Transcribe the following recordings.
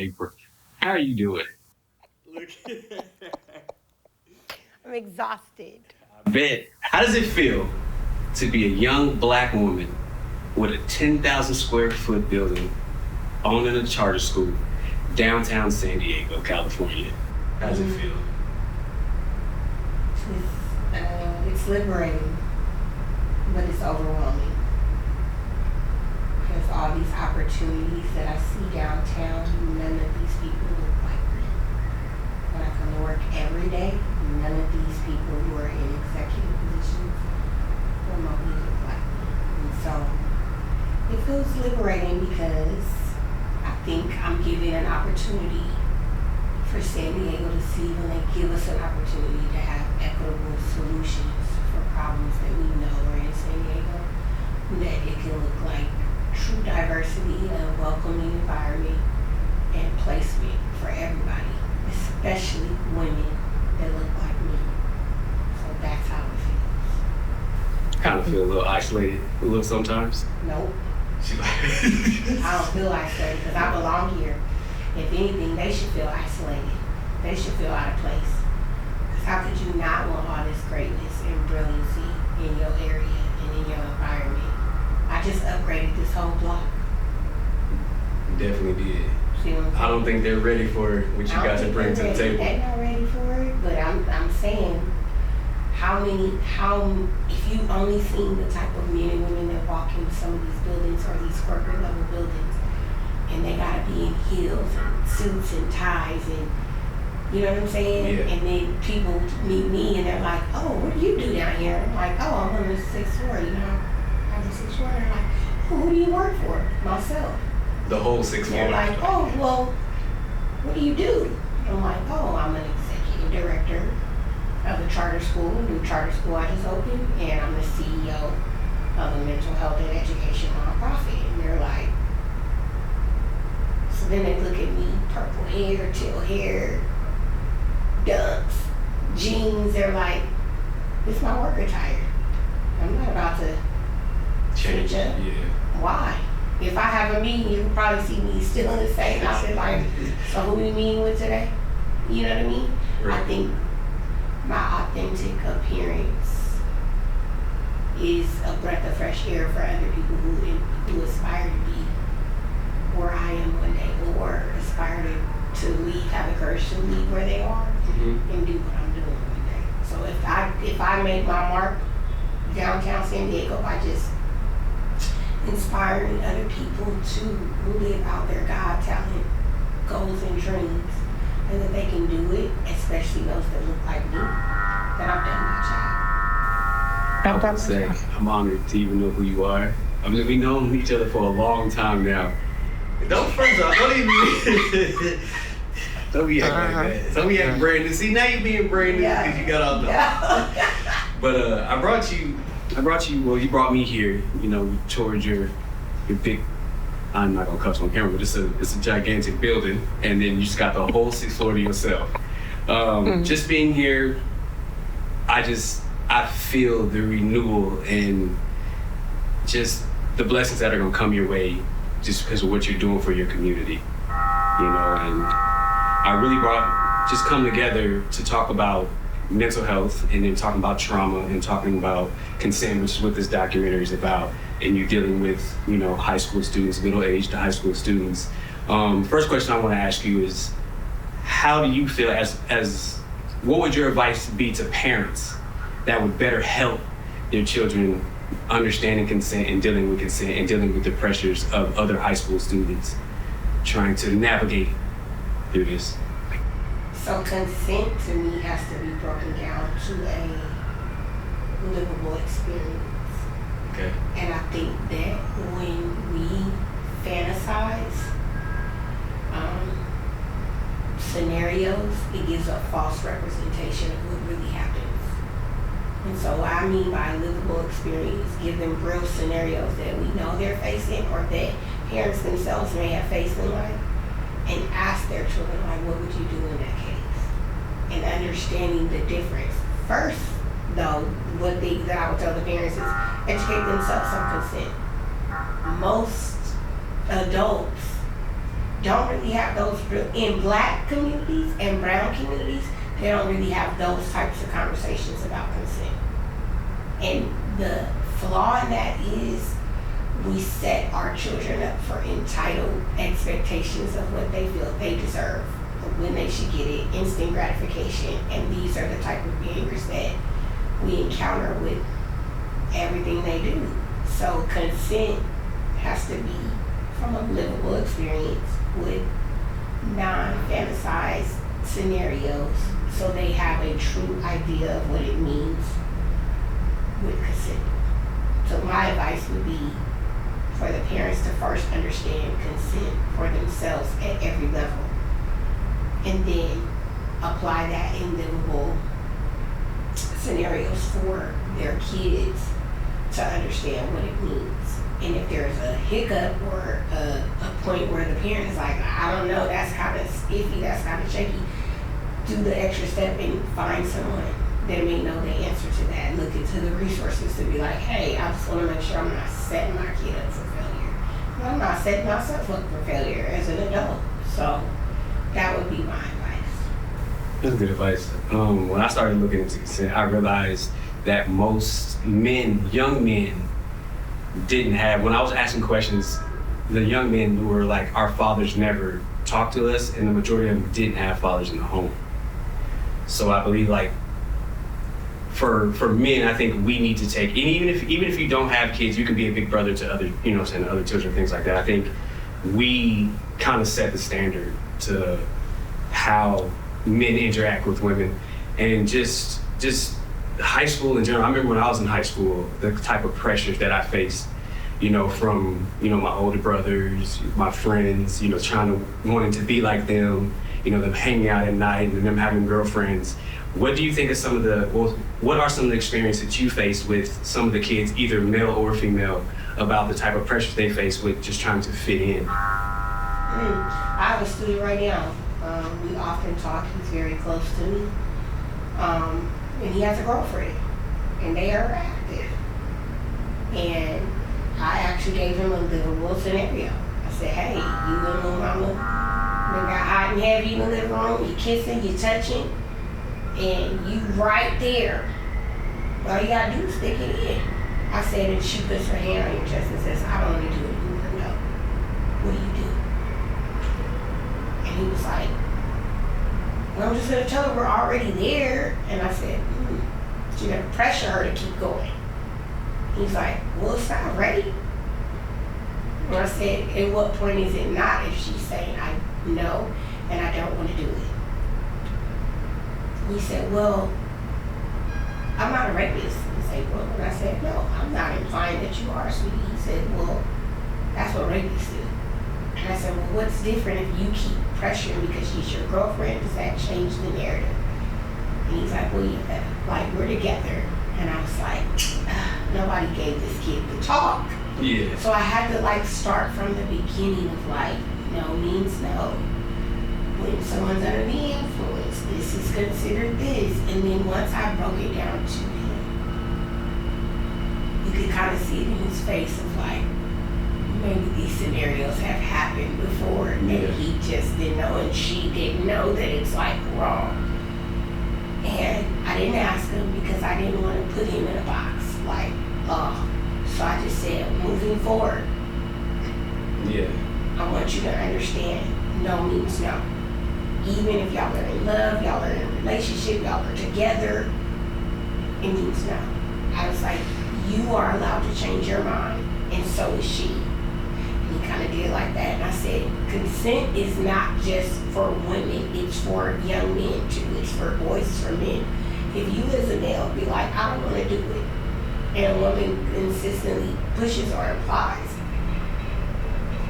April. How are you doing? Look. I'm exhausted. I bet. How does it feel to be a young black woman with a 10,000 square foot building owning a charter school downtown San Diego, California? How does it feel? It's liberating, but it's overwhelming. Because all these opportunities that I see downtown, none of these people look like me. When I come to work every day, none of these people who are in executive positions remotely look like me. And so it feels liberating because I think I'm given an opportunity for San Diego to see when they give us an opportunity to have equitable solutions for problems that we know are in San Diego, that it can look like true diversity, a welcoming environment, and placement for everybody, especially women that look like me. So that's how it feels. Kind of feel a little isolated, a little sometimes. Nope. She like, I don't feel isolated because I belong here. If anything, they should feel isolated. They should feel out of place. Because how could you not want all this greatness and brilliancy in your area and in your environment? I just upgraded this whole block. definitely did. See what I'm saying? I don't think they're ready for what you guys are bringing to the table. They're not ready for it, but I'm saying if you only seen the type of men and women that walk into some of these buildings or these corporate level buildings, and they gotta be in heels and suits and ties and, you know what I'm saying? Yeah. And then people meet me and they're like, oh, what do you do down here? I'm like, oh, I'm on the 6th floor, you know? I'm the 6th floor. They're like, oh, who do you work for? Myself. The whole 6 They're months. like, oh, well, what do you do? I'm like, oh, I'm an executive director of a charter school, a new charter school I just opened, and I'm the CEO of a mental health and education nonprofit. And they're like, so then they look at me, purple hair, teal hair, dunks, jeans. They're like, this is my work attire. I'm not about to Change. switch up. Yeah. Why? If I have a meeting, you can probably see me still in the same outfit. Like, so who we meeting with today? You know what I mean? Right. I think my authentic appearance is a breath of fresh air for other people who aspire to be where I am one day, or aspire to lead, have the courage to lead where they are, and do what I'm doing one day. So if I make my mark downtown San Diego by just inspiring other people to live out their God talent, goals, and dreams, and that they can do it, especially those that look like me, then I've done my job. I would say I'm honored to even know who you are. I mean, we've known each other for a long time now. Don't first off, don't even don't be acting like that. Don't be acting Brandon. See, now you're being Brandon because you got all the. But I brought you. Well, you brought me here. You know, towards your big. I'm not gonna cuss on camera, but it's a gigantic building, and then you just got the whole 6th floor to yourself. Just being here, I feel the renewal and just the blessings that are gonna come your way, just because of what you're doing for your community. You know, and I really just come together to talk about mental health, and then talking about trauma, and talking about consent, which is what this documentary is about. And you're dealing with, you know, high school students, middle-aged high school students. First question I want to ask you is, how do you feel what would your advice be to parents that would better help their children understanding consent and dealing with consent and dealing with the pressures of other high school students trying to navigate through this? So consent to me has to be broken down to a livable experience. Okay. And I think that when we fantasize scenarios, it gives a false representation of what really happens. And so what I mean by livable experience, give them real scenarios that we know they're facing or that parents themselves may have faced in life, and ask their children, like, what would you do in that case? And understanding the difference. First, though, what that I would tell the parents is educate themselves on consent. Most adults don't really have those, in black communities and brown communities, they don't really have those types of conversations about consent. And the flaw in that is we set our children up for entitled expectations of what they feel they deserve, when they should get it, instant gratification, and these are the type of behaviors that we encounter with everything they do. So consent has to be from a livable experience with non-fantasized scenarios, so they have a true idea of what it means with consent. So my advice would be for the parents to first understand consent for themselves at every level, and then apply that in livable scenarios for their kids to understand what it means. And if there's a hiccup or a point where the parent is like, I don't know, that's kind of iffy, that's kind of shaky, do the extra step and find someone that may know the answer to that. Look into the resources to be like, hey, I just want to make sure I'm not setting my kid up for failure. I'm not setting myself up for failure as an adult. So that would be my advice. That's good advice. When I started looking into consent, I realized that most men, young men, didn't have, when I was asking questions, the young men were like, our fathers never talked to us, and the majority of them didn't have fathers in the home. So I believe like for men, I think we need to take, and even if you don't have kids, you can be a big brother to other, you know, to other children, things like that. I think we kind of set the standard to how men interact with women, and just high school in general. I remember when I was in high school, the type of pressures that I faced, you know, from, you know, my older brothers, my friends, you know, wanting to be like them, you know, them hanging out at night and them having girlfriends. What do you think of what are some of the experiences that you faced with some of the kids, either male or female, about the type of pressures they face with just trying to fit in? I have a student right now. We often talk. He's very close to me. And he has a girlfriend, and they are active. And I actually gave him a livable scenario. I said, hey, you and little mama, we got hot and heavy in the living room, you kissing, you touching, and you right there. All you gotta do is stick it in. I said, and she puts her hand on your chest and says, I don't want to do it. You want to know. What do you do? And he was like, well, I'm just gonna tell her we're already there. And I said, so you're gonna pressure her to keep going. He's like, well, it's not ready. And I said, at what point is it not if she's saying, I know and I don't want to do it? He said, well, I'm not a rapist. He said, well, and I said, no, I'm not implying that you are, sweetie. He said, well, that's what rapists do. And I said, well, what's different if you keep pressuring because she's your girlfriend? Does that change the narrative? And he's like, well, yeah, like, we're together. And I was like, nobody gave this kid the talk. Yeah. So I had to like start from the beginning of like, no means no. When someone's under the influence, this is considered this. And then once I broke it down to him, you could kind of see it in his face of like, maybe these scenarios have happened before and he just didn't know, and she didn't know that it's like wrong. And I didn't ask him because I didn't want to put him in a box, like, oh. So I just said, moving forward, I want you to understand no means no. Even if y'all are in love, y'all are in a relationship, y'all are together, it means no. I was like, you are allowed to change your mind, and so is she. And he kind of did like that, and I said, consent is not just for women, it's for young men too. It's for boys, it's for men. If you as a male be like, I don't want to do it, and a woman consistently pushes or implies,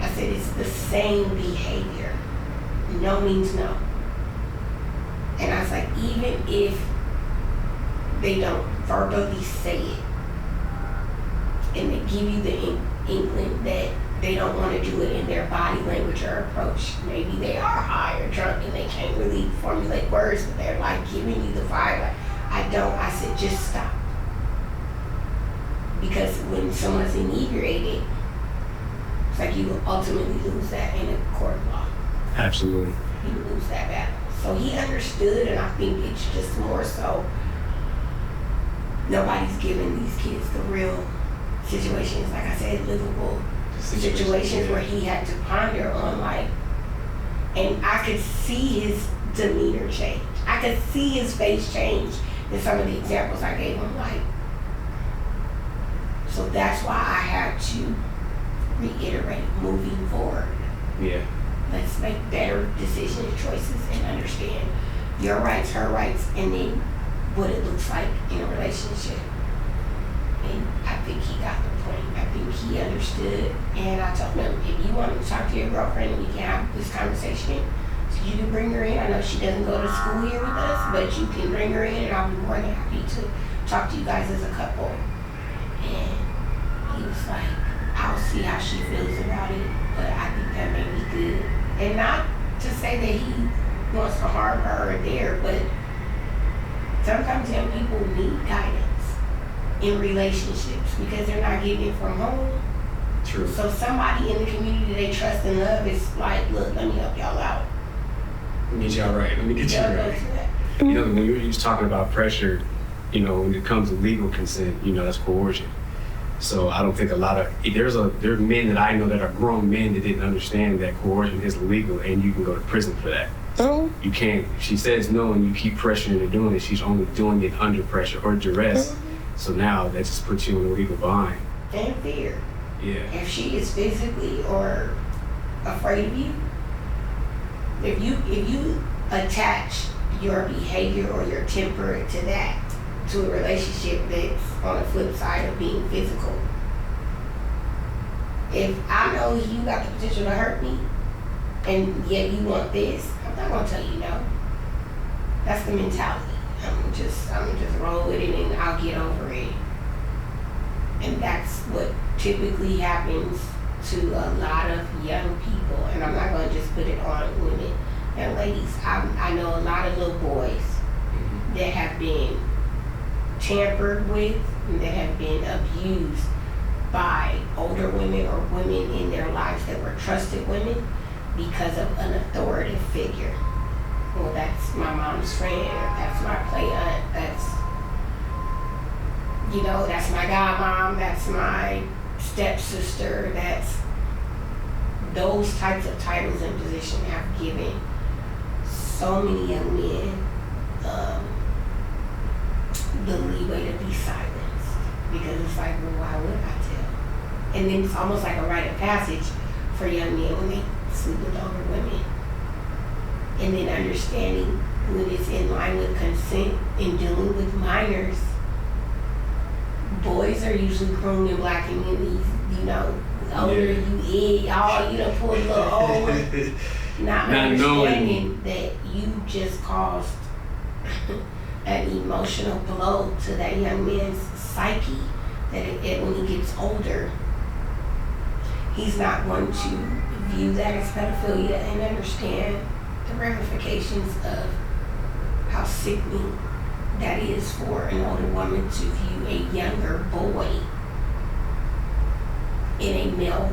I said it's the same behavior. No means no. And I was like, even if they don't verbally say it, and they give you the inkling that they don't want to do it in their body language or approach, maybe they are high or drunk and they can't really formulate words, but they're like giving you the vibe, like, I said, just stop. Because when someone's inebriated, it's like you will ultimately lose that in a court of law. Absolutely. You lose that battle. So he understood, and I think it's just more so nobody's giving these kids the real situations, like I said, livable situations where he had to ponder on, like, and I could see his demeanor change. I could see his face change in some of the examples I gave him, like, so that's why I had to reiterate moving forward. Yeah. Let's make better decision choices and understand your rights, her rights, and then what it looks like in a relationship. And I think he got the point. I think he understood. And I told him, if you want to talk to your girlfriend, we can have this conversation. So you can bring her in. I know she doesn't go to school here with us, but you can bring her in, and I'll be more than happy to talk to you guys as a couple. And he was like, I'll see how she feels about it, but I think that may be good. And not to say that he wants to harm her or there, but sometimes young people need guidance in relationships because they're not getting it from home. True. So somebody in the community they trust and love is like, look, let me help y'all out. Let me get y'all right. Let me get you right. You know, when you were just talking about pressure, you know, when it comes to legal consent, you know, that's coercion. So I don't think there are men that I know that are grown men that didn't understand that coercion is illegal and you can go to prison for that. Oh. You can't, if she says no and you keep pressuring her to doing it, she's only doing it under pressure or duress. So now that just puts you in a legal bind. And fear. Yeah. If she is physically or afraid of you, if you attach your behavior or your temper to that, to a relationship that's on the flip side of being physical. If I know you got the potential to hurt me, and yet you want this, I'm not gonna tell you no. That's the mentality. I'm gonna just roll with it and I'll get over it. And that's what typically happens to a lot of young people. And I'm not gonna just put it on women and ladies. I know a lot of little boys that have been tampered with and that have been abused by older women or women in their lives that were trusted women because of an authoritative figure. Well, that's my mom's friend, or that's my play aunt, that's my godmom, that's my stepsister, that's those types of titles and positions have given so many young men the leeway to be silenced, because it's like, well, why would I tell? And then it's almost like a rite of passage for young men when they sleep with older women. And then understanding when it's in line with consent and dealing with minors. Boys are usually groomed in black communities, older you done pulled a little over, not understanding that you just caused an emotional blow to that young man's psyche, that when he gets older, he's not going to view that as pedophilia and understand the ramifications of how sickening that is for an older woman to view a younger boy in a male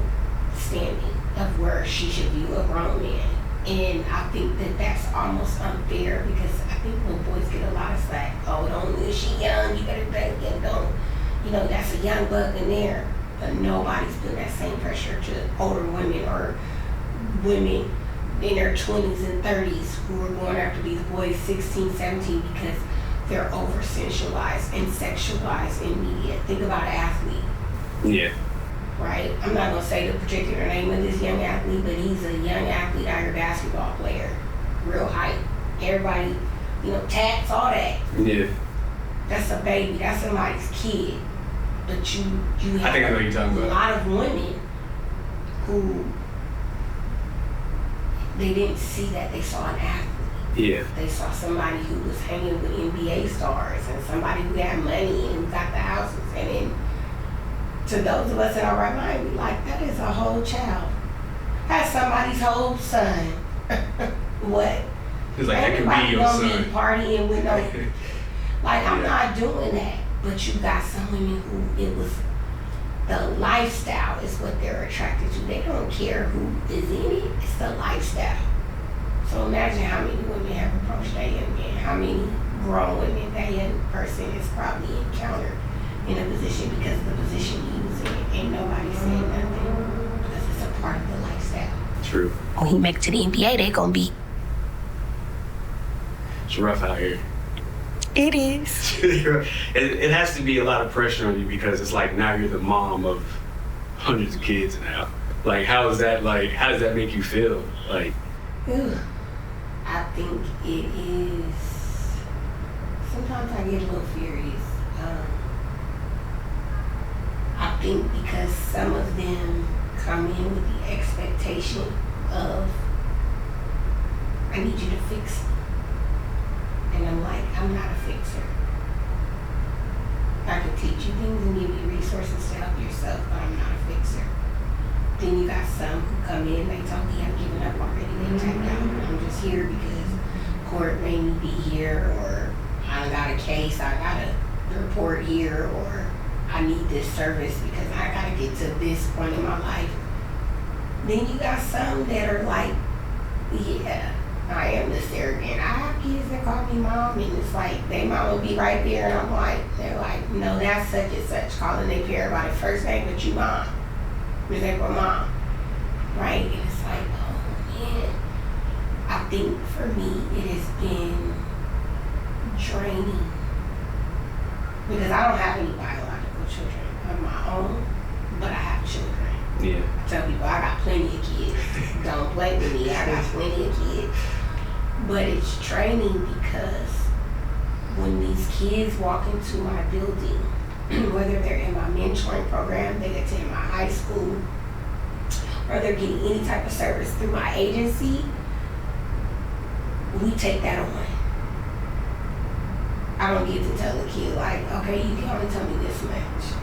standing of where she should view a grown man. And I think that that's almost unfair, because I think little boys get a lot of slack. Oh, is she young? You better bang it. That's a young buck in there. But nobody's putting that same pressure to older women or women in their 20s and 30s who are going after these boys 16, 17 because they're over-sensualized and sexualized in media. Think about an athlete. Yeah. Right? I'm not going to say the particular name of this young athlete, but he's a young athlete, Irish basketball player. Real height. Everybody, tats, all that. Yeah. That's a baby. That's somebody's kid. But you have I think I know what you're talking about. A lot of women who they didn't see that. They saw an athlete. Yeah. They saw somebody who was hanging with NBA stars and somebody who had money and who got the houses. And then to those of us in our right mind, we like, that is a whole child. That's somebody's whole son. What? It's like, that could be your son. Be partying with I'm not doing that. But you got some women who it was the lifestyle is what they're attracted to. They don't care who is in it. It's the lifestyle. So imagine how many women have approached that young man, how many grown women that young person has probably encountered in a position because of the position he was in. Ain't nobody saying nothing because it's a part of the lifestyle. True. When he make it to the NBA, they gonna be. It's rough out here. It is. It has to be a lot of pressure on you because it's like now you're the mom of hundreds of kids now. Like, how does that make you feel? Like, I think it is. Sometimes I get a little furious. I think because some of them come in with the expectation of, I need you to fix it. And I'm like, I'm not a fixer. I can teach you things and give you resources to help yourself, but I'm not a fixer. Then you got some who come in, they tell me I've given up already, they checked out. I'm just here because court made me be here, or I got a case, I got a report here, or I need this service because I gotta get to this point in my life. Then you got some that are like, yeah, I am the surrogate. I have kids that call me mom, and it's like, they mom will be right there, and I'm like, they're like, no, that's such and such, calling their parent by their first name, but you mom. It's like, well, mom, right? And it's like, oh man. I think for me, it has been draining because I don't have any biological children of my own, but I have children. yeah. I tell people I got plenty of kids. Don't play with me. I got plenty of kids. But it's draining because when these kids walk into my building, whether they're in my mentoring program, they attend my high school, or they're getting any type of service through my agency, we take that away. I don't get to tell the kid, like, okay, you can only tell me this much.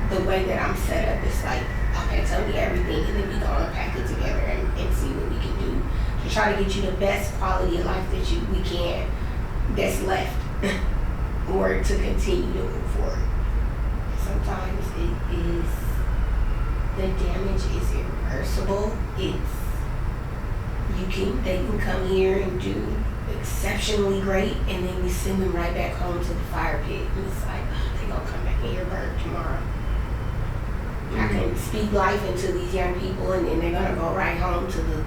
The way that I'm set up is like, okay, tell me everything, and then we go unpack it together and see what we can do to try to get you the best quality of life that we can, that's left, or to continue to move forward. Sometimes the damage is irreversible. They can come here and do exceptionally great, and then we send them right back home to the fire pit, and it's like, oh, they gonna come back in here burnt tomorrow. I can speak life into these young people, and then they're gonna go right home to the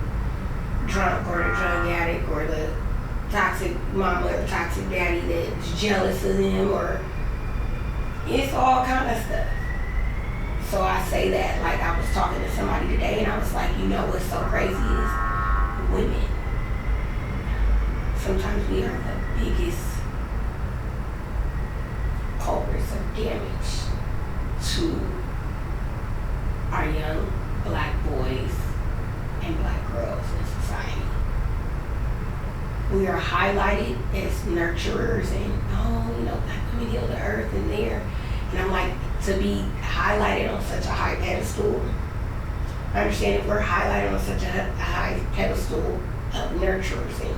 drunk or the drug addict or the toxic mama or toxic daddy that's jealous of them, or it's all kind of stuff. So I say that, like, I was talking to somebody today, and I was like, you know what's so crazy is women. Sometimes we are the biggest culprits of damage to our young black boys and black girls in society. We are highlighted as nurturers and, black women heal the earth and there. And I'm like, to be highlighted on such a high pedestal, I understand if we're highlighted on such a high pedestal of nurturers and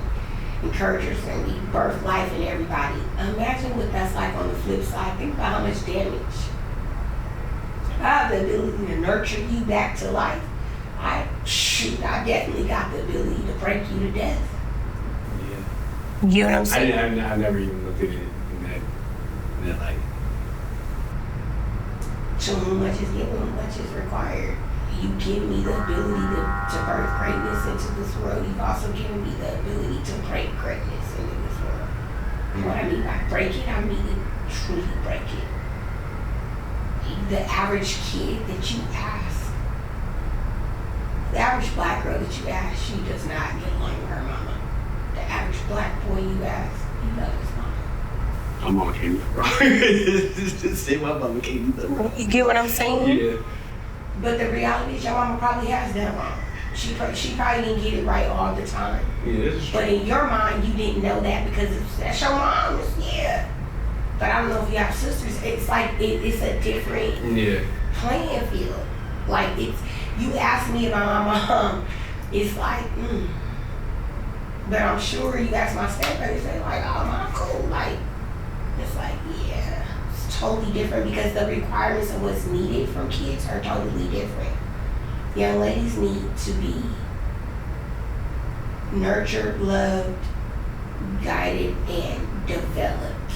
encouragers, and we birth life in everybody. Imagine what that's like on the flip side. Think about how much damage. I have the ability to nurture you back to life. I definitely got the ability to break you to death. Yeah. You know what I'm saying? I never even looked at it in that light. To whom much is given, much is required. You give me the ability to birth greatness into this world. You've also given me the ability to break greatness into this world. And what I mean by break it, I mean to truly break it. The average kid that you ask, the average black girl that you ask, she does not get along with her mama. The average black boy you ask, he loves his mama. My mama can't eat, bro. Just say my mama can't eat, bro. You get what I'm saying? Yeah. But the reality is your mama probably has done wrong. She probably didn't get it right all the time. Yeah, that's true. But in your mind, you didn't know that because that's your mom. Yeah. But I don't know if you have sisters. It's like it's a different playing field. Like you ask me about my mom, it's like, But I'm sure you ask my stepbrother, they're like, oh, mom, cool. Like, it's like, yeah, it's totally different because the requirements of what's needed from kids are totally different. Young ladies need to be nurtured, loved, guided, and developed.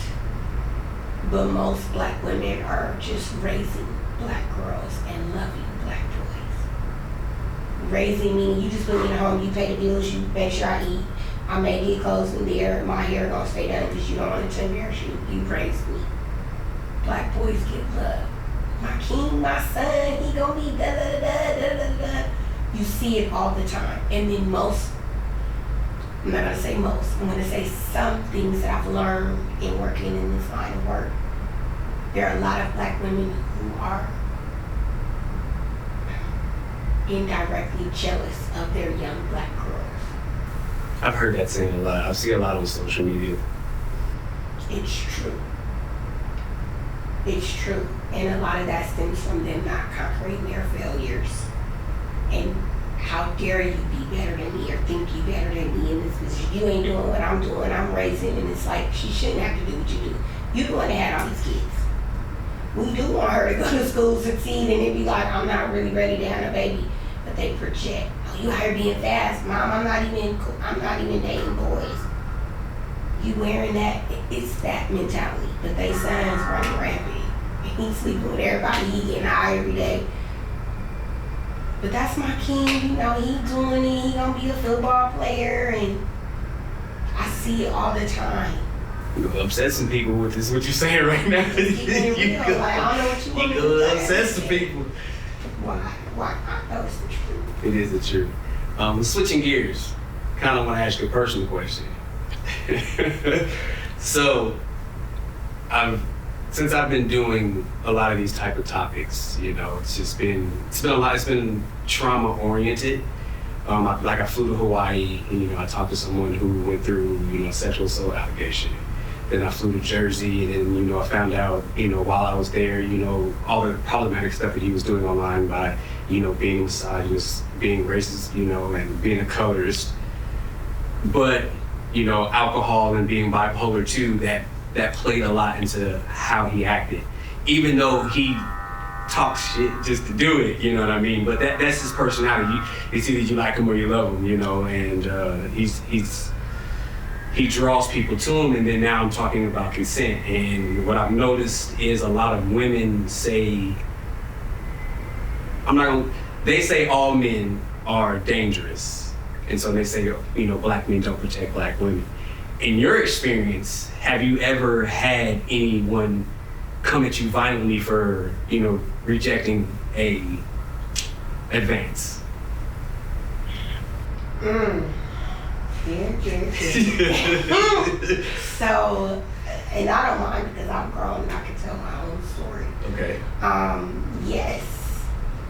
But most black women are just raising black girls and loving black boys. Raising meaning you just put me in a home, you pay the bills, you make sure I eat, I may get clothes in there, my hair gonna stay done because you don't want to embarrass you. You raise me. Black boys get love. My king, my son, he gonna be da da da da da da. You see it all the time. And then most, I'm not gonna say most, I'm gonna say some things that I've learned in working in this line of work. There are a lot of black women who are indirectly jealous of their young black girls. I've heard that saying a lot. I see a lot on social media. It's true. It's true. And a lot of that stems from them not conquering their failures. And how dare you be better than me or think you better than me in this position. You ain't doing what I'm doing. I'm raising. And it's like, she shouldn't have to do what you do. You're the one that had all these kids. We do want her to go to school, succeed, and then be like, I'm not really ready to have a baby. But they project. Oh, you out here being fast. Mom, I'm not even dating boys. You wearing that, it's that mentality. But they sons running rampant. He's sleeping with everybody, he getting high every day. But that's my king, you know, he doing it, he gonna be a football player, and I see it all the time. You're obsessing people with this, what you're saying right now. Like, I don't know what you want to do. You're obsessing people. Why? I know it's the truth. It is the truth. Switching gears, kind of want to ask you a personal question. So, since I've been doing a lot of these type of topics, you know, it's been a lot. It's been trauma oriented. I flew to Hawaii, and you know, I talked to someone who went through, you know, sexual assault allegation. Then I flew to Jersey, and then, you know, I found out, you know, while I was there, you know, all the problematic stuff that he was doing online by, you know, being misogynist, being racist, you know, and being a colorist. But, you know, alcohol and being bipolar too, that played a lot into how he acted. Even though he talks shit just to do it, you know what I mean? But that's his personality. It's either you like him or you love him, you know, and he draws people to him. And then now I'm talking about consent. And what I've noticed is a lot of women say, they say all men are dangerous. And so they say, you know, black men don't protect black women. In your experience, have you ever had anyone come at you violently for, you know, rejecting a advance? Yeah. So, and I don't mind because I'm grown and I can tell my own story. Okay. Yes.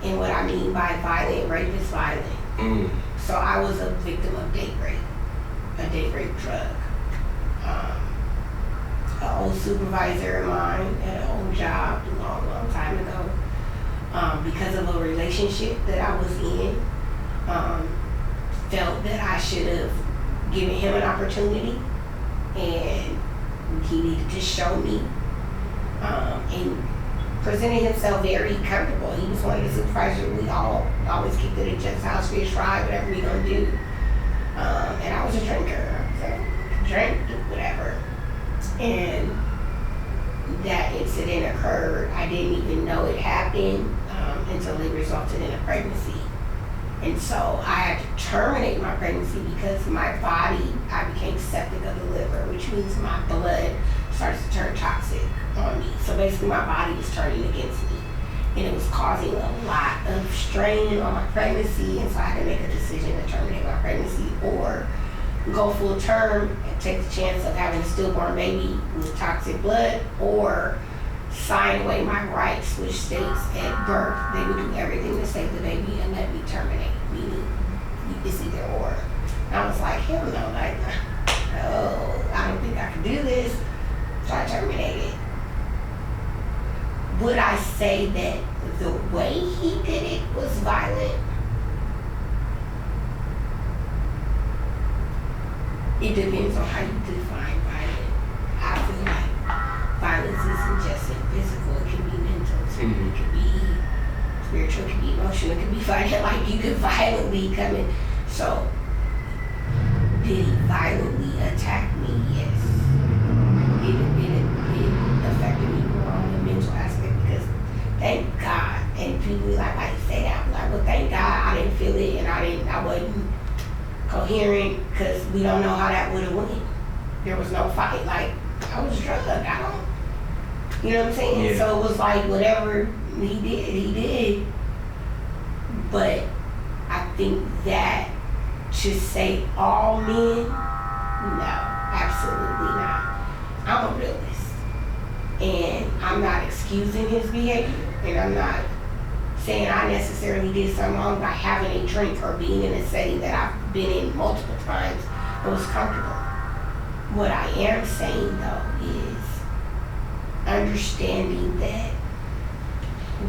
And what I mean by violent, rape is violent. So I was a victim of date rape drug. An old supervisor of mine at an old job a long time ago, because of a relationship that I was in, felt that I should have given him an opportunity, and he needed to show me, and presented himself very comfortable. He was one of the supervisors. We all always kicked it at Jeff's house, fish fry, whatever we gonna do. And I was a drinker, so drink, do whatever. And that incident occurred. I didn't even know it happened until it resulted in a pregnancy. And so I had to terminate my pregnancy because my body, I became septic of the liver, which means my blood starts to turn toxic on me. So basically my body was turning against me. And it was causing a lot of strain on my pregnancy. And so I had to make a decision to terminate my pregnancy or go full term and take the chance of having a stillborn baby with toxic blood, or sign away my rights, which states at birth they would do everything to save the baby and let me terminate, meaning it's either or. And I was like, hell no, I don't think I can do this. So I terminated. Would I say that the way he did it was violent? It depends on how you define violent. I feel like violence isn't just physical, it can be mental too. Mm-hmm. It can be spiritual, it can be emotional, it can be violent. Like you could violently come in. So Did he violently attack me? Yes. It affected me more on the mental aspect because thank God, and people like say that, I'm like, well, thank God I didn't feel it and I wasn't coherent because we don't know how that would have went. There was no fight. Like, I was drugged. You know what I'm saying? Yeah. So it was like whatever he did. But I think that to say all men, no, absolutely not. I'm a realist. And I'm not excusing his behavior. And I'm not saying I necessarily did something wrong by having a drink or being in a setting that I've been in multiple times that was comfortable. What I am saying though is understanding that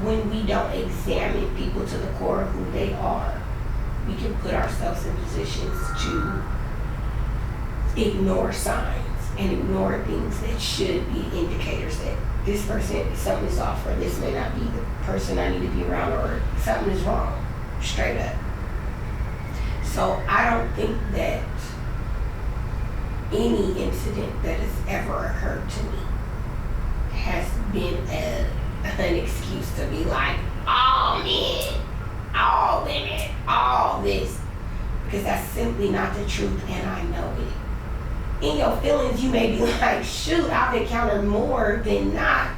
when we don't examine people to the core of who they are, we can put ourselves in positions to ignore signs and ignore things that should be indicators that this person, something is off, or this may not be the person I need to be around, or something is wrong, straight up. So I don't think that any incident that has ever occurred to me has been an excuse to be like, all men, all women, all this, because that's simply not the truth, and I know it. In your feelings, you may be like, shoot, I've encountered more than not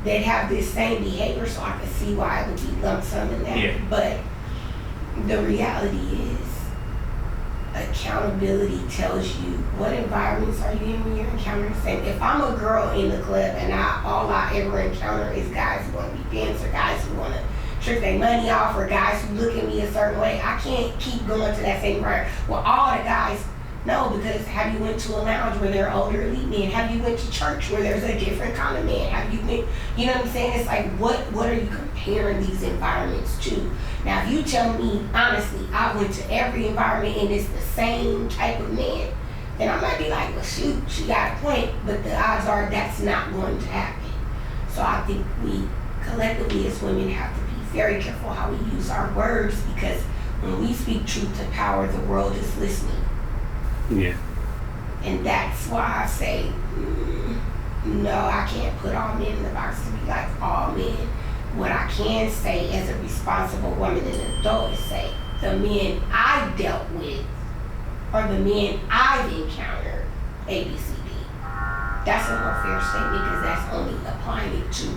that have this same behavior, so I can see why it would be lump sum in that. Yeah. But the reality is, accountability tells you what environments are you in when you're encountering the same. If I'm a girl in the club and all I ever encounter is guys who want to be pimps or guys who want to trick their money off or guys who look at me a certain way, I can't keep going to that same environment. Well, all the guys, no, because have you went to a lounge where there are older elite men? Have you went to church where there's a different kind of man? Have you been, you know what I'm saying? It's like, what are you comparing these environments to? Now, if you tell me, honestly, I went to every environment and it's the same type of man, then I might be like, well, shoot, she got a point, but the odds are that's not going to happen. So I think we collectively as women have to be very careful how we use our words, because when we speak truth to power, the world is listening. Yeah. And that's why I say, no, I can't put all men in the box to be like all men. What I can say as a responsible woman and an adult is say, the men I dealt with or the men I've encountered, A, B, C, D. That's a more fair statement because that's only applying it to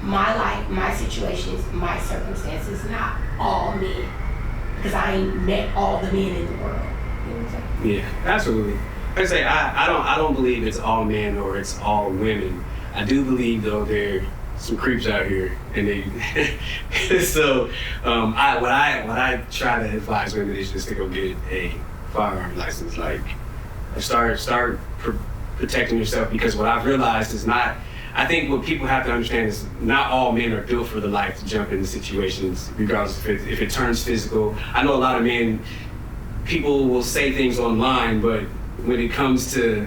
my life, my situations, my circumstances, not all men. Because I ain't met all the men in the world. You know what I'm saying? Yeah, absolutely. Like I say, I don't believe it's all men or it's all women. I do believe though there are some creeps out here, and they so what I try to advise women is just to go get a firearm license. Like start protecting yourself, because what I've realized is not. I think what people have to understand is not all men are built for the life to jump into situations, regardless if it turns physical. I know a lot of men. People will say things online, but when it comes to,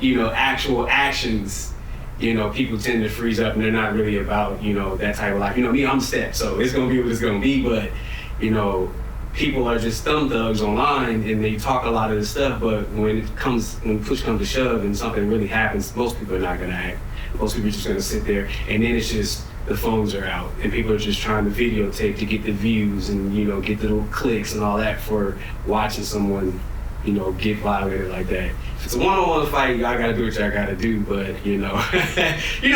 actual actions, people tend to freeze up and they're not really about, that type of life. Me, I'm step, so it's gonna be what it's gonna be, but, people are just thumb thugs online and they talk a lot of this stuff, but when push comes to shove and something really happens, most people are not gonna act. Most people are just gonna sit there, and then it's just, the phones are out and people are just trying to videotape to get the views and get the little clicks and all that for watching someone get violated like that. If it's a one-on-one fight, y'all gotta do what y'all gotta do, but how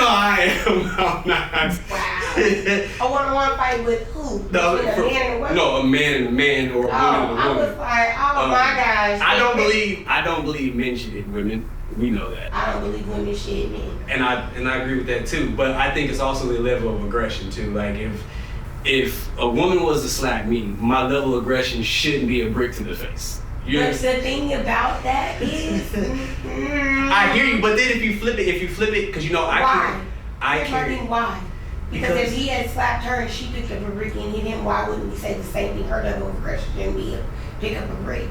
I am. I'm not. Wow. A one-on-one fight with who? No, a man and a woman? No, a man and a man, or a woman and a woman. I was like, oh my gosh. I don't believe men should hit women. We know that. I don't believe women should hit men. And I agree with that too. But I think it's also the level of aggression too. Like if a woman was to slap me, my level of aggression shouldn't be a brick to the face. But the thing about that is, I hear you. But then if you flip it, because why? I carry. Why? Because if he had slapped her and she picked up a brick and hit him, why wouldn't we say the same thing? Her level of aggression shouldn't be pick up a brick.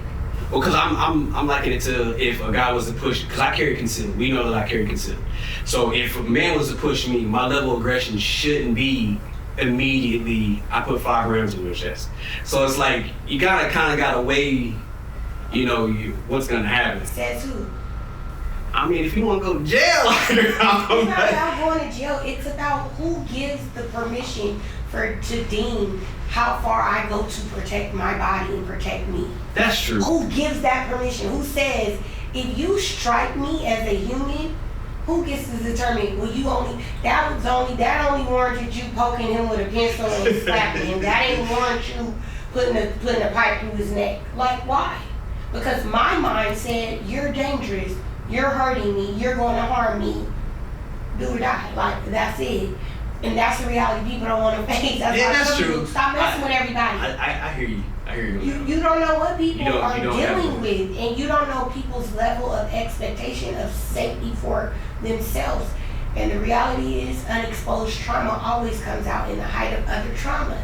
Well, because I'm liking it to if a guy was to push, because I carry concealed. We know that I carry concealed. So if a man was to push me, my level of aggression shouldn't be immediately I put 5 grams in your chest. So it's like you kind of gotta weigh what's gonna happen. Says who? I mean, if you want to go to jail, it's not about going to jail. It's about who gives the permission to deem how far I go to protect my body and protect me. That's true. Who gives that permission? Who says if you strike me as a human, who gets to determine? Well, that only warranted you poking him with a pencil and slapping him. That ain't warrant you putting a pipe through his neck. Like, why? Because my mind said, you're dangerous, you're hurting me, you're going to harm me, do or die. Like, that's it. And that's the reality people don't want to face. That's true. Stop messing with everybody. I hear you. I hear you. You don't know what people are dealing with, and you don't know people's level of expectation of safety for themselves. And the reality is, unexposed trauma always comes out in the height of other trauma.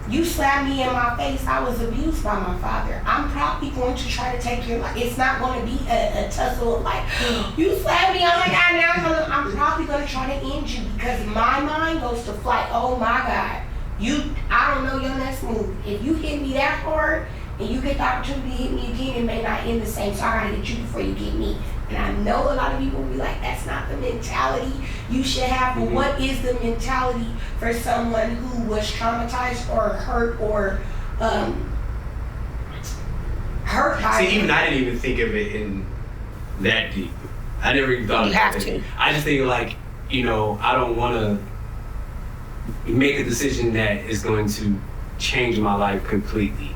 You slapped me in my face, I was abused by my father. I'm probably going to try to take your life. It's not going to be a tussle of like, you slapped me, oh my God, now I'm probably going to try to end you because my mind goes to flight. Oh my God, I don't know your next move. If you hit me that hard and you get the opportunity to hit me again, it may not end the same, so I gotta get you before you get me. And I know a lot of people will be like, that's not the mentality you should have. But what is the mentality for someone who was traumatized or hurt or hurt by See, even I didn't even think of it in that deep. I never even thought you have to. I just think like, I don't want to make a decision that is going to change my life completely.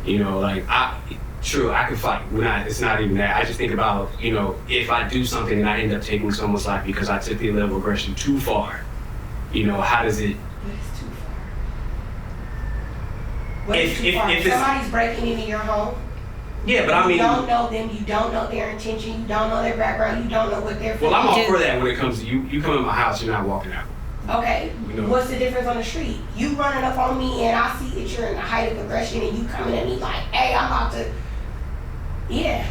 I can fight. It's not even that. I just think about, if I do something and I end up taking someone's life because I took the level of aggression too far, how does it? What's too far? What's too far? If somebody's breaking into your home. Yeah, but I mean. You don't know them. You don't know their intention. You don't know their background. You don't know what they're feeling. Well, I'm all for that when it comes to you. You come in my house, you're not walking out. Okay, what's the difference on the street? You running up on me and I see that you're in the height of aggression and you coming at me like, hey, I'm about to. Yeah.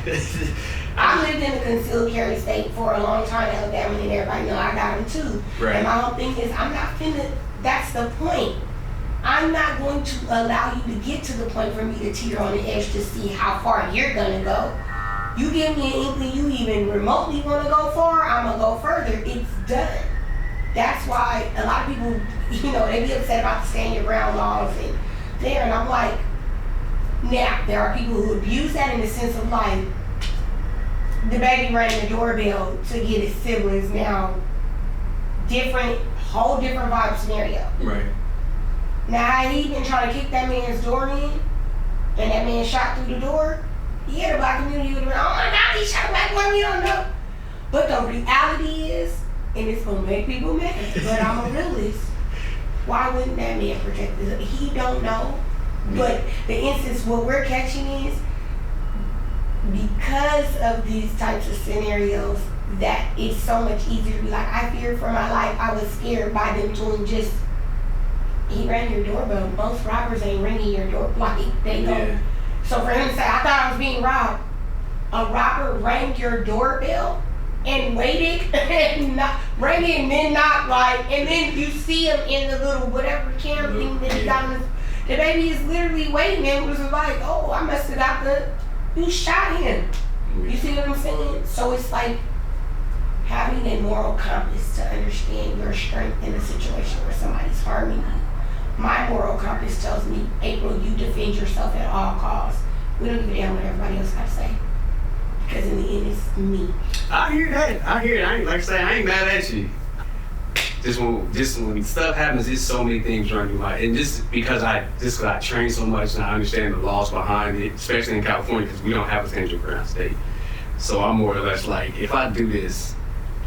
I lived in a concealed carry state for a long time in Alabama, and everybody know I got them too. Right. And my whole thing is, I'm not finna, that's the point. I'm not going to allow you to get to the point for me to teeter on the edge to see how far you're gonna go. You give me an inkling you even remotely wanna go far, I'm gonna go further. It's done. That's why a lot of people, they be upset about the stand your ground laws and I'm like, now, there are people who abuse that in the sense of like, the baby rang the doorbell to get his siblings. Now, whole different vibe scenario. Right. Now, had he been trying to kick that man's door in, and that man shot through the door, yeah, the black community would have been, oh my God, he shot a black woman, we don't know. But the reality is, and it's gonna make people mad, but I'm a realist. Why wouldn't that man protect this? He don't know. But the instance, what we're catching is, because of these types of scenarios, that it's so much easier to be like, I feared for my life, I was scared by them doing just, he rang your doorbell. Most robbers ain't ringing your door, like, they go. Yeah. So for him to say, I thought I was being robbed, a robber rang your doorbell and waited and rang it and then not like, and then you see him in the little whatever camera thing that he got on his. The baby is literally waiting and was like, oh, I must have got you shot him. You see what I'm saying? So it's like having a moral compass to understand your strength in a situation where somebody's harming you. My moral compass tells me, April, you defend yourself at all costs. We don't give a damn what everybody else got to say. Because in the end, it's me. I hear that. I ain't mad at you. Just when stuff happens, there's so many things running through my head. And just because I train so much and I understand the laws behind it, especially in California, because we don't have a stand your ground state. So I'm more or less like, if I do this,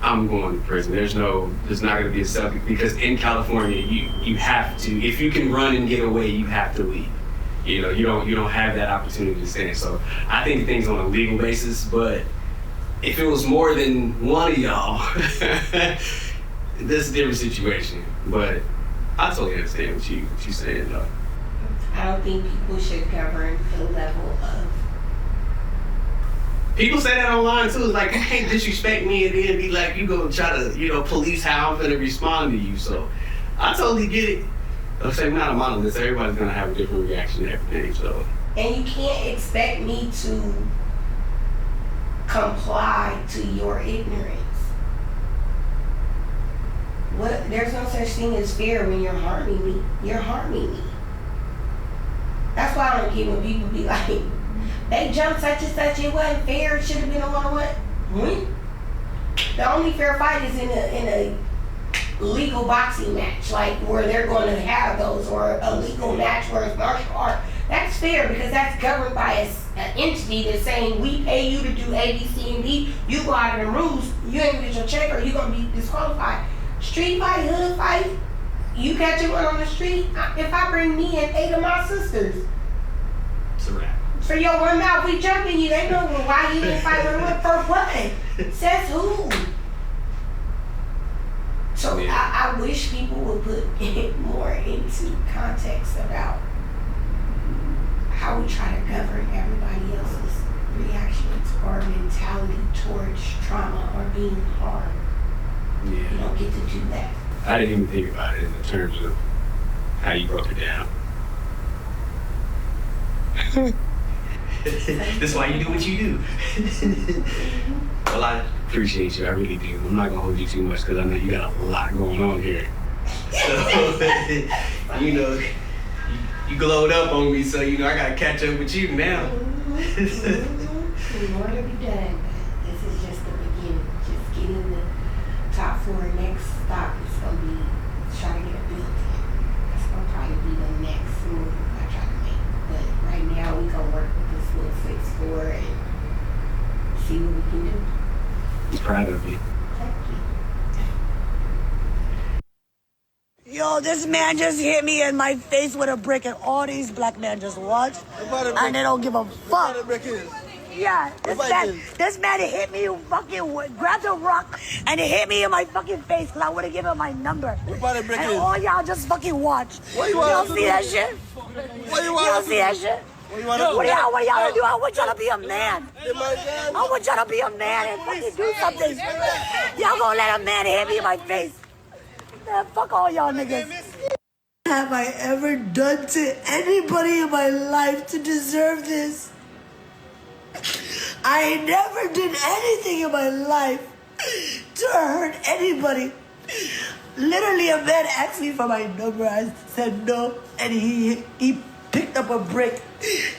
I'm going to prison. There's not going to be a subject, because in California, you have to, if you can run and get away, you have to leave. You don't have that opportunity to stand. So I think things on a legal basis, but if it was more than one of y'all, this is a different situation. But I totally understand what you're saying, though. I don't think people should govern the level of. People say that online too. It's like, you can't disrespect me and then be like, you go try to, police how I'm gonna respond to you. So I totally get it. I'm saying we're not a monolith. Everybody's gonna have a different reaction to everything. So. And you can't expect me to comply to your ignorance. There's no such thing as fear when you're harming me. You're harming me. That's why I don't get when people be like, they jumped such and such, it wasn't fair, it should have been a one-on-one. The only fair fight is in a legal boxing match, like where they're going to have those, or a legal match where it's martial art. That's fair because that's governed by an entity that's saying we pay you to do A, B, C, and D. You go out of the rules, you ain't get your check, or you're gonna be disqualified. Street fight, hood fight, you catch one on the street. If I bring me and 8 of my sisters, it's a wrap. For your one mouth, we jumping you. They know why you didn't fight with her for what? Says who? So I wish people would put more into context about how we try to govern everybody else's reactions or mentality towards trauma or being harmed. Yeah. You don't get to do that. I didn't even think about it in terms of how you broke it down. That's why you do what you do. Well, I appreciate you. I really do. I'm not gonna hold you too much because I know you got a lot going on here. So, you know, you glowed up on me, so you know I gotta catch up with you now. More to be done, but this is just the beginning. Just getting the top floor. Next stop is gonna be trying to get a building. That's gonna probably be the next move I try to make. But right now we gonna work with this little 6th floor and see what we can do. I'm proud of you. Thank you. Yo, this man just hit me in my face with a brick, and all these black men just watch, and they don't give a fuck. Yeah, this man hit me, fucking grabbed a rock, and it hit me in my fucking face because I would have given him my number. And all y'all just fucking watch. Y'all see that shit? Y'all see that shit? What y'all do? I want y'all to be a man. I want y'all to be a man and fucking do something. Y'all gonna let a man hit me in my face? Man, fuck all y'all niggas. Have I ever done to anybody in my life to deserve this? I never did anything in my life to hurt anybody. Literally, a man asked me for my number. I said no, and he picked up a brick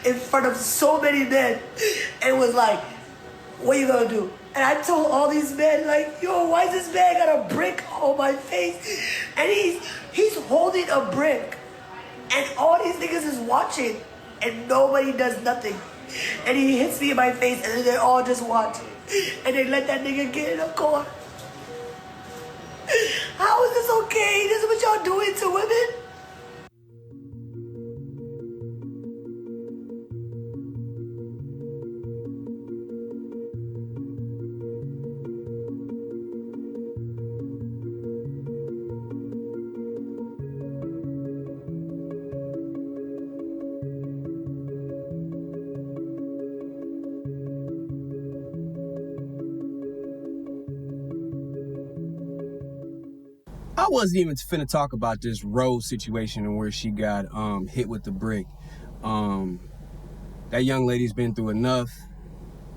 in front of so many men and was like, what you gonna do? And I told all these men, like, yo, why this man got a brick on my face? And he's holding a brick, and all these niggas is watching, and nobody does nothing. And he hits me in my face, and then they all just watch, and they let that nigga get in a car. How is this okay? This is what y'all doing to women? I wasn't even finna talk about this road situation and where she got hit with the brick. That young lady's been through enough,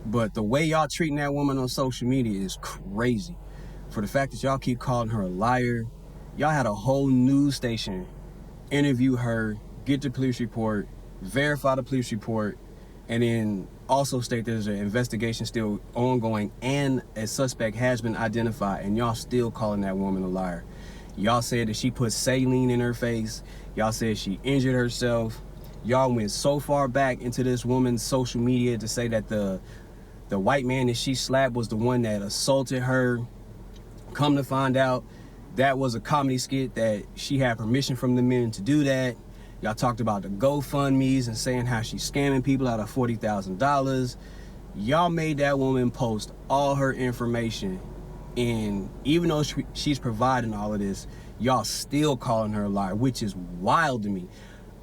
but the way y'all treating that woman on social media is crazy. For the fact that y'all keep calling her a liar, y'all had a whole news station interview her, get the police report, verify the police report, and then also state there's an investigation still ongoing and a suspect has been identified, and y'all still calling that woman a liar. Y'all said that she put saline in her face. Y'all said she injured herself. Y'all went so far back into this woman's social media to say that the white man that she slapped was the one that assaulted her. Come to find out, that was a comedy skit that she had permission from the men to do that. Y'all talked about the GoFundMes and saying how she's scamming people out of $40,000. Y'all made that woman post all her information. And even though she's providing all of this, y'all still calling her a liar, which is wild to me.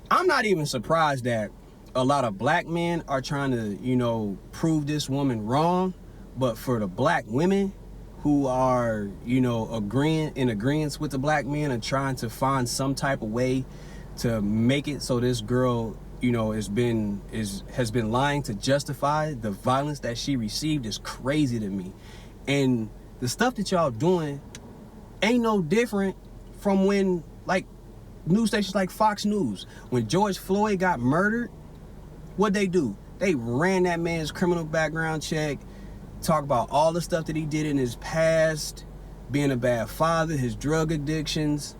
I'm not even surprised that a lot of black men are trying to, prove this woman wrong. But for the black women who are, in agreement with the black men and trying to find some type of way to make it so this girl you know, has been lying to justify the violence that she received is crazy to me. And the stuff that y'all doing ain't no different from when, like, news stations like Fox News, when George Floyd got murdered, what'd they do? They ran that man's criminal background check, talk about all the stuff that he did in his past, being a bad father, his drug addictions,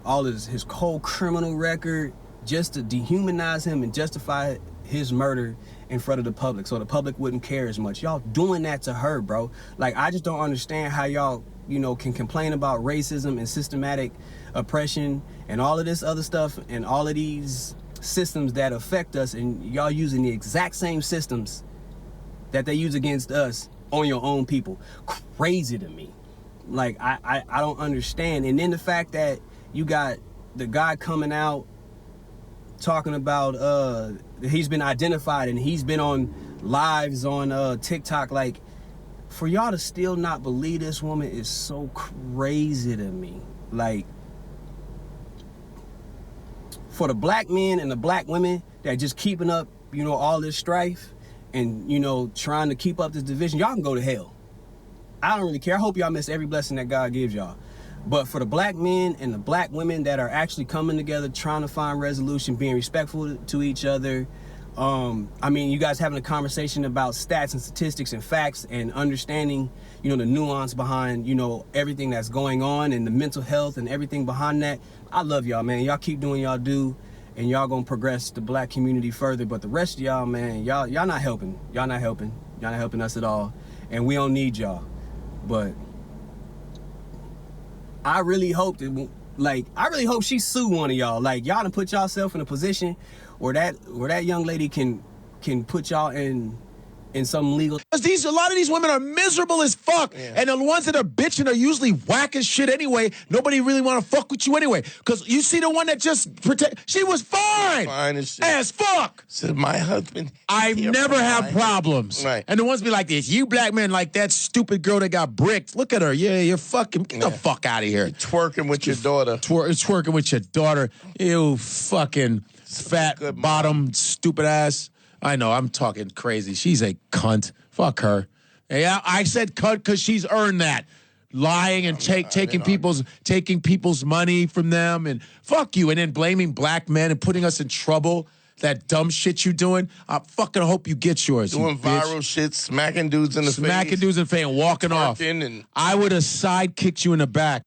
all his whole criminal record, just to dehumanize him and justify his murder in front of the public so the public wouldn't care as much. Y'all doing that to her, bro. Like, I just don't understand how y'all, you know, can complain about racism and systematic oppression and all of this other stuff and all of these systems that affect us, and y'all using the exact same systems that they use against us on your own people. Crazy to me. Like, I don't understand. And then the fact that you got the guy coming out talking about he's been identified and he's been on lives on TikTok. Like, for y'all to still not believe this woman is so crazy to me. Like, for the black men and the black women that just keeping up, you know, all this strife and, you know, trying to keep up this division, y'all can go to hell. I don't really care. I hope y'all miss every blessing that God gives y'all. But for the black men and the black women that are actually coming together, trying to find resolution, being respectful to each other, I mean, you guys having a conversation about stats and statistics and facts and understanding, you know, the nuance behind, you know, everything that's going on and the mental health and everything behind that. I love y'all, man. Y'all keep doing y'all do, and y'all gonna progress the black community further. But the rest of y'all, man, y'all not helping. Y'all not helping. Y'all not helping us at all. And we don't need y'all. But I really hope that, like, I really hope she sue one of y'all. Like, y'all done put yourself in a position where that young lady can put y'all in some legal. A lot of these women are miserable as fuck, and the ones that are bitching are usually whack as shit anyway. Nobody really want to fuck with you anyway, because you see the one that just she was fine as shit. As fuck. Said my husband. I've never had problems. Right. And the ones be like this, you black men like that stupid girl that got bricked. Look at her. Yeah, you're fucking, get the fuck out of here. You're twerking with your daughter. Twerking with your daughter. You fucking fat bottom stupid ass. I know, I'm talking crazy. She's a cunt. Fuck her. Yeah, I said cunt because she's earned that. Lying and taking people's money from them, and fuck you, and then blaming black men and putting us in trouble. That dumb shit you doing. I fucking hope you get yours. Doing viral shit, smacking dudes in the face. Smacking dudes in the face and walking off. I would have sidekicked you in the back.